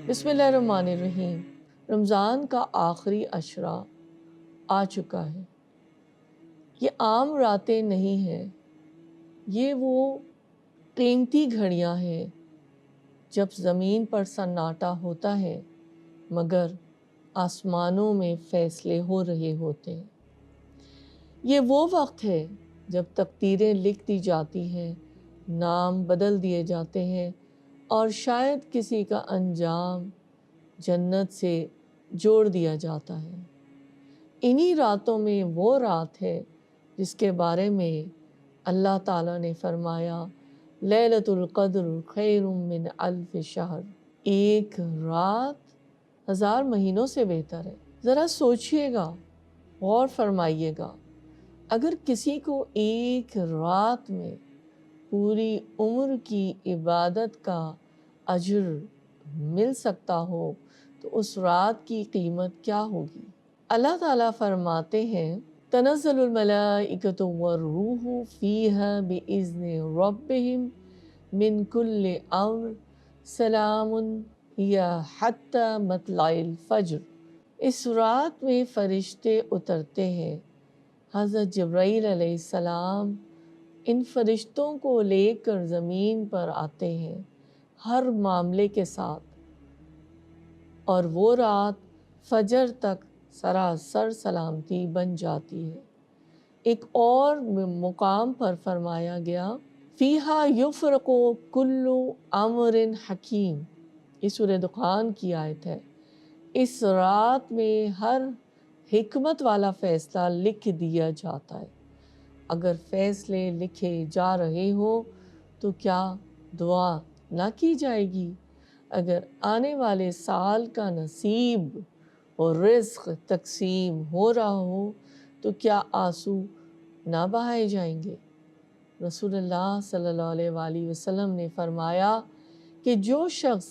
بسم اللہ الرحمن الرحیم۔ رمضان کا آخری عشرہ آ چکا ہے۔ یہ عام راتیں نہیں ہیں، یہ وہ قیمتی گھڑیاں ہیں جب زمین پر سناٹا ہوتا ہے مگر آسمانوں میں فیصلے ہو رہے ہوتے ہیں۔ یہ وہ وقت ہے جب تقدیریں لکھ دی جاتی ہیں، نام بدل دیے جاتے ہیں اور شاید کسی کا انجام جنت سے جوڑ دیا جاتا ہے۔ انہی راتوں میں وہ رات ہے جس کے بارے میں اللہ تعالیٰ نے فرمایا لیلۃ القدر خیر من الف شہر، ایک رات 1000 مہینوں سے بہتر ہے۔ ذرا سوچئے گا، غور فرمائیے گا، اگر کسی کو ایک رات میں پوری عمر کی عبادت کا اجر مل سکتا ہو تو اس رات کی قیمت کیا ہوگی؟ اللہ تعالیٰ فرماتے ہیں تنزل الملائکۃ والروح فیہا بإذن ربہم من کل امر سلام ہی حتی مطلع الفجر۔ اس رات میں فرشتے اترتے ہیں۔ حضرت جبرائیل علیہ السلام ان فرشتوں کو لے کر زمین پر آتے ہیں ہر معاملے کے ساتھ، اور وہ رات فجر تک سراسر سلامتی بن جاتی ہے۔ ایک اور مقام پر فرمایا گیا فیہا یفرق کل امر حکیم، یہ سورہ دخان کی آیت ہے۔ اس رات میں ہر حکمت والا فیصلہ لکھ دیا جاتا ہے۔ اگر فیصلے لکھے جا رہے ہو تو کیا دعا نہ کی جائے گی؟ اگر آنے والے سال کا نصیب اور رزق تقسیم ہو رہا ہو تو کیا آنسو نہ بہائے جائیں گے؟ رسول اللہ صلی اللہ علیہ وآلہ وسلم نے فرمایا کہ جو شخص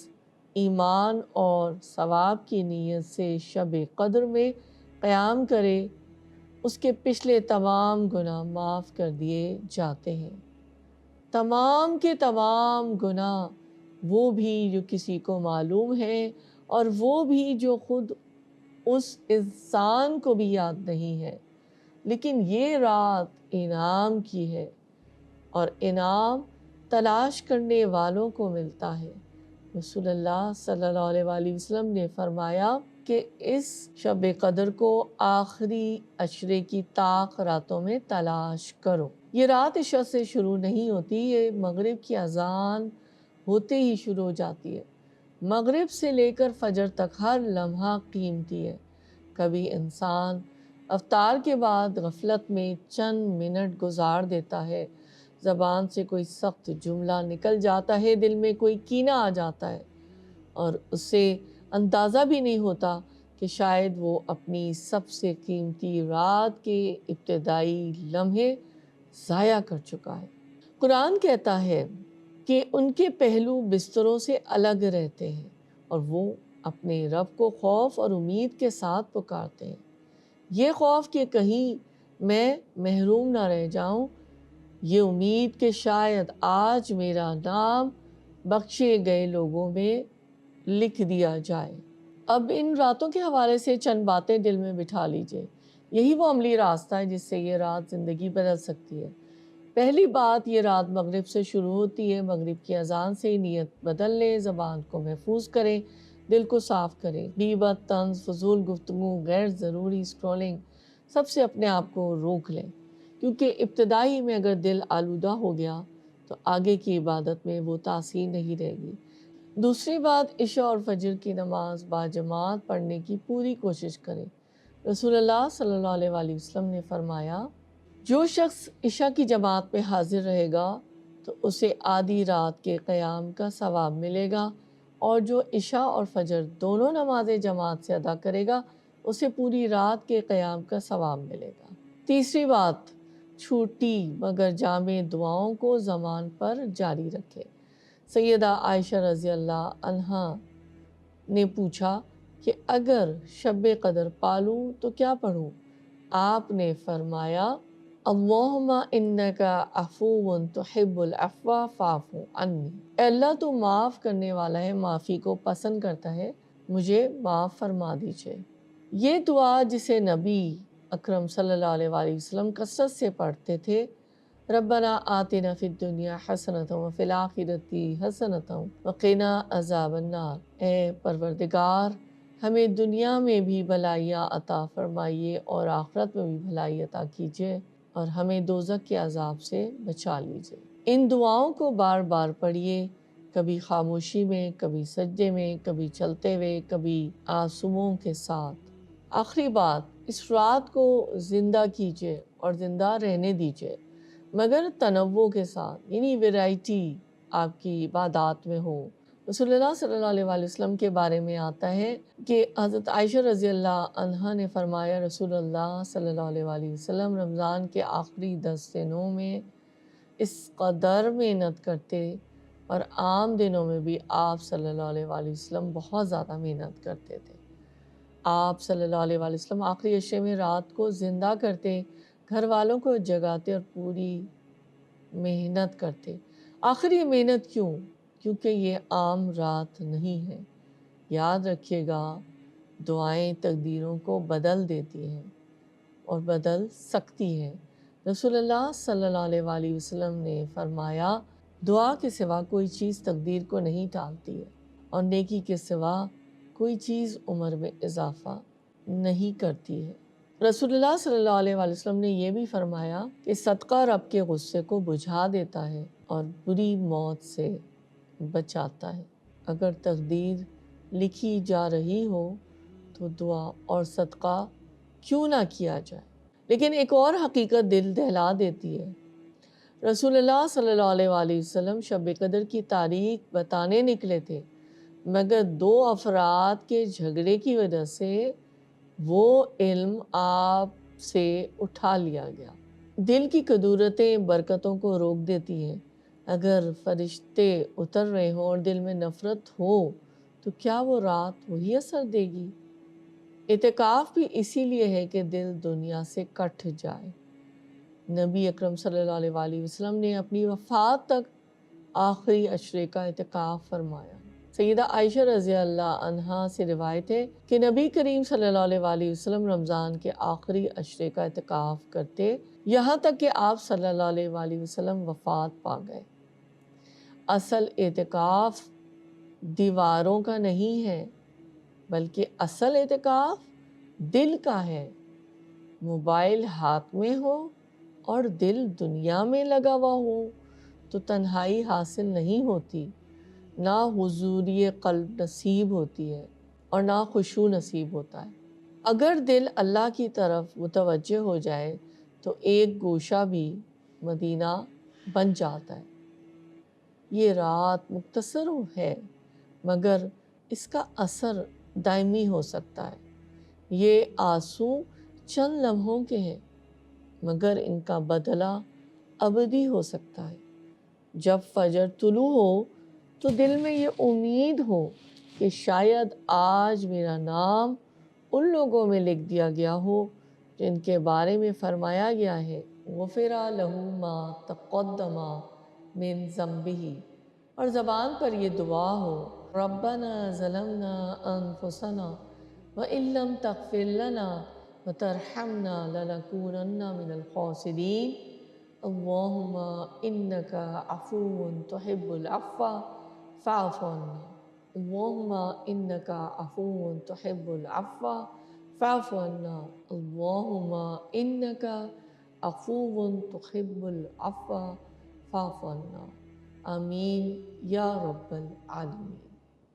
ایمان اور ثواب کی نیت سے شب قدر میں قیام کرے اس کے پچھلے تمام گناہ معاف کر دیے جاتے ہیں۔ تمام کے تمام گناہ، وہ بھی جو کسی کو معلوم ہے اور وہ بھی جو خود اس انسان کو بھی یاد نہیں ہے، لیکن یہ رات انعام کی ہے اور انعام تلاش کرنے والوں کو ملتا ہے۔ رسول اللہ صلی اللہ علیہ وآلہ وسلم نے فرمایا کہ اس شب قدر کو آخری عشرے کی طاق راتوں میں تلاش کرو۔ یہ رات عشاء سے شروع نہیں ہوتی، یہ مغرب کی اذان ہوتے ہی شروع ہو جاتی ہے۔ مغرب سے لے کر فجر تک ہر لمحہ قیمتی ہے۔ کبھی انسان افطار کے بعد غفلت میں چند منٹ گزار دیتا ہے، زبان سے کوئی سخت جملہ نکل جاتا ہے، دل میں کوئی کینہ آ جاتا ہے اور اسے اندازہ بھی نہیں ہوتا کہ شاید وہ اپنی سب سے قیمتی رات کے ابتدائی لمحے ضائع کر چکا ہے۔ قرآن کہتا ہے کہ ان کے پہلو بستروں سے الگ رہتے ہیں اور وہ اپنے رب کو خوف اور امید کے ساتھ پکارتے ہیں۔ یہ خوف کہ کہیں میں محروم نہ رہ جاؤں، یہ امید کہ شاید آج میرا نام بخشے گئے لوگوں میں لکھ دیا جائے۔ اب ان راتوں کے حوالے سے چند باتیں دل میں بٹھا لیجئے۔ یہی وہ عملی راستہ ہے جس سے یہ رات زندگی بدل سکتی ہے۔ پہلی بات، یہ رات مغرب سے شروع ہوتی ہے۔ مغرب کی اذان سے نیت بدل لیں، زبان کو محفوظ کریں، دل کو صاف کریں۔ غیبت، طنز، فضول گفتگو، غیر ضروری اسکرولنگ، سب سے اپنے آپ کو روک لیں، کیونکہ ابتدائی میں اگر دل آلودہ ہو گیا تو آگے کی عبادت میں وہ تاثیر نہیں رہے گی۔ دوسری بات، عشاء اور فجر کی نماز باجماعت پڑھنے کی پوری کوشش کریں۔ رسول اللہ صلی اللہ علیہ وآلہ وسلم نے فرمایا جو شخص عشاء کی جماعت میں حاضر رہے گا تو اسے آدھی رات کے قیام کا ثواب ملے گا، اور جو عشاء اور فجر دونوں نمازیں جماعت سے ادا کرے گا اسے پوری رات کے قیام کا ثواب ملے گا۔ تیسری بات، چھوٹی مگر جامع دعاؤں کو زبان پر جاری رکھے۔ سیدہ عائشہ رضی اللہ عنہا نے پوچھا کہ اگر شب قدر پالوں تو کیا پڑھوں؟ آپ نے فرمایا اللہم انکا عفو تحب العفو فاعف عنی، اے اللہ تو معاف کرنے والا ہے، معافی کو پسند کرتا ہے، مجھے معاف فرما دیجئے۔ یہ دعا جسے نبی اکرم صلی اللہ علیہ وآلہ وسلم کثرت سے پڑھتے تھے، ربنا آتنا فی الدنیا حسنۃ وفی الآخرۃ حسنۃ وقنا عذاب النار، اے پروردگار ہمیں دنیا میں بھی بھلائیاں عطا فرمائیے اور آخرت میں بھی بھلائی عطا کیجیے اور ہمیں دوزخ کے عذاب سے بچا لیجیے۔ ان دعاؤں کو بار بار پڑھیے، کبھی خاموشی میں، کبھی سجدے میں، کبھی چلتے ہوئے، کبھی آنسوؤں کے ساتھ۔ آخری بات، اس رات کو زندہ کیجیے اور زندہ رہنے دیجیے، مگر تنوع کے ساتھ، یعنی ویرائٹی آپ کی عبادات میں ہو۔ رسول اللہ صلی اللہ علیہ وآلہ وسلم کے بارے میں آتا ہے کہ حضرت عائشہ رضی اللہ عنہا نے فرمایا، رسول اللہ صلی اللہ علیہ وآلہ وسلم رمضان کے آخری 10 دنوں میں اس قدر محنت کرتے، اور عام دنوں میں بھی آپ صلی اللہ علیہ وآلہ وسلم بہت زیادہ محنت کرتے تھے۔ آپ صلی اللہ علیہ وآلہ وسلم آخری عشرے میں رات کو زندہ کرتے، گھر والوں کو جگاتے اور پوری محنت کرتے۔ آخر یہ محنت کیوں؟ کیونکہ یہ عام رات نہیں ہے۔ یاد رکھیے گا، دعائیں تقدیروں کو بدل دیتی ہیں اور بدل سکتی ہیں۔ رسول اللہ صلی اللہ علیہ وآلہ وسلم نے فرمایا، دعا کے سوا کوئی چیز تقدیر کو نہیں ٹالتی ہے، اور نیکی کے سوا کوئی چیز عمر میں اضافہ نہیں کرتی ہے۔ رسول اللہ صلی اللہ علیہ وآلہ وسلم نے یہ بھی فرمایا کہ صدقہ رب کے غصے کو بجھا دیتا ہے اور بری موت سے بچاتا ہے۔ اگر تقدیر لکھی جا رہی ہو تو دعا اور صدقہ کیوں نہ کیا جائے۔ لیکن ایک اور حقیقت دل دہلا دیتی ہے۔ رسول اللہ صلی اللہ علیہ وآلہ وسلم شب قدر کی تاریخ بتانے نکلے تھے، مگر 2 افراد کے جھگڑے کی وجہ سے وہ علم آپ سے اٹھا لیا گیا۔ دل کی قدورتیں برکتوں کو روک دیتی ہیں۔ اگر فرشتے اتر رہے ہوں اور دل میں نفرت ہو تو کیا وہ رات وہی اثر دے گی؟ اعتکاف بھی اسی لیے ہے کہ دل دنیا سے کٹ جائے۔ نبی اکرم صلی اللہ علیہ وآلہ وسلم نے اپنی وفات تک آخری عشرے کا اعتکاف فرمایا۔ سیدہ عائشہ رضی اللہ عنہا سے روایت ہے کہ نبی کریم صلی اللہ علیہ وآلہ وسلم رمضان کے آخری عشرے کا اعتکاف کرتے، یہاں تک کہ آپ صلی اللہ علیہ وآلہ وسلم وفات پا گئے۔ اصل اعتکاف دیواروں کا نہیں ہے، بلکہ اصل اعتکاف دل کا ہے۔ موبائل ہاتھ میں ہو اور دل دنیا میں لگا ہوا ہو تو تنہائی حاصل نہیں ہوتی، نہ حضوری قلب نصیب ہوتی ہے اور نہ خشوع نصیب ہوتا ہے۔ اگر دل اللہ کی طرف متوجہ ہو جائے تو ایک گوشہ بھی مدینہ بن جاتا ہے۔ یہ رات مختصر ہے، مگر اس کا اثر دائمی ہو سکتا ہے۔ یہ آنسو چند لمحوں کے ہیں، مگر ان کا بدلہ ابدی ہو سکتا ہے۔ جب فجر طلوع ہو تو دل میں یہ امید ہو کہ شاید آج میرا نام ان لوگوں میں لکھ دیا گیا ہو جن کے بارے میں فرمایا گیا ہے غفر لہ ما تقدم من ذنبہ، اور زبان پر یہ دعا ہو ربنا ظلمنا انفسنا وان لم تغفر لنا وترحمنا لنکونن من الخاسرین اللہم انکا عفو تحب العفو فاعف عنا، اللہم انکا عفو تحب العفو فاعف عنا، اللہم انکا عفو تحب العفو فاعف عنا۔ آمین یا رب العالمین۔